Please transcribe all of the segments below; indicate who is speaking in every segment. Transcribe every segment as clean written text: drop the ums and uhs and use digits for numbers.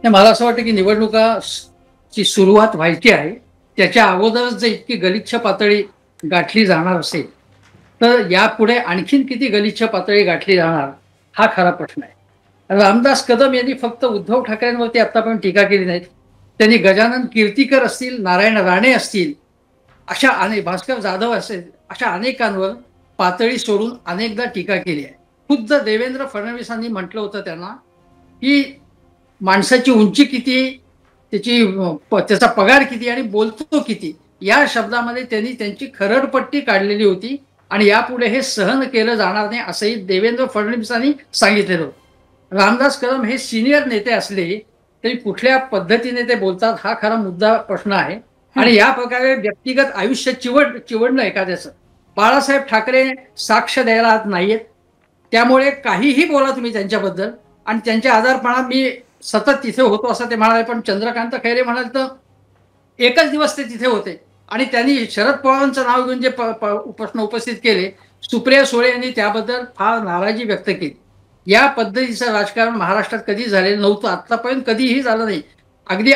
Speaker 1: नाही, मला असं वाटतं की ची सुरुवात व्हायची आहे. त्याच्या अगोदरच जर इतकी गलिच्छ पातळी गाठली जाणार असेल, तर यापुढे आणखीन किती गलिच्छ पातळी गाठली जाणार, हा खरा प्रश्न आहे. रामदास कदम यांनी फक्त उद्धव ठाकरेंवरती आत्तापर्यंत टीका केली नाही. त्यांनी गजानन कीर्तीकर असतील, नारायण राणे असतील, अशा अनेक भास्कर जाधव असेल, अशा अनेकांवर पातळी सोडून अनेकदा टीका केली आहे. खुद्द देवेंद्र फडणवीसांनी म्हटलं होतं त्यांना, की माणसाची उंची किती, त्याचा पगार किती आणि बोलतो किती, या शब्दामध्ये त्यांनी त्यांची खरडपट्टी काढलेली होती आणि यापुढे हे सहन केलं जाणार नाही असंही देवेंद्र फडणवीसांनी सांगितलेलं होतं. रामदास कदम हे सिनियर नेते असले तरी कुठल्या पद्धतीने ते बोलतात हा खरा मुद्दा प्रश्न आहे. आणि या प्रकारे व्यक्तिगत आयुष्य चिवडणं एखाद्याचं. बाळासाहेब ठाकरे साक्ष द्यायला आज नाहीयेत. त्यामुळे काहीही बोला तुम्ही त्यांच्याबद्दल आणि त्यांच्या आजारपणात मी सतत तिथे होतो असं ते म्हणाले. पण चंद्रकांत खैरे म्हणाले तर एकच दिवस ते तिथे होते आणि त्यांनी शरद पवारांचं नाव घेऊन जे प्रश्न उपस्थित केले, सुप्रिया सुळे यांनी त्याबद्दल फार नाराजी व्यक्त केली. या पद्धतीचं राजकारण महाराष्ट्रात कधी झालेलं नव्हतं, आतापर्यंत कधीही झालं नाही. अगदी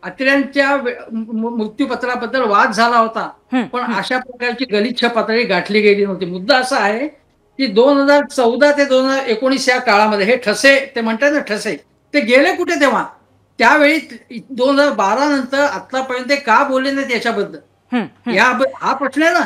Speaker 1: अत्र्यांच्या मृत्यूपत्राबद्दल वाद झाला होता,
Speaker 2: हं,
Speaker 1: पण
Speaker 2: हं.
Speaker 1: अशा प्रकारची गलिच्छ पातळी गाठली गेली नव्हती. मुद्दा असा आहे की 2014 ते 2019 या काळामध्ये हे ठसे ते म्हणतात ना, ठसे ते गेले कुठे तेव्हा? त्यावेळी 2012 नंतर आतापर्यंत ते का बोलले नाहीत याच्याबद्दल?
Speaker 2: हं, हं.
Speaker 1: हा प्रश्न आहे ना.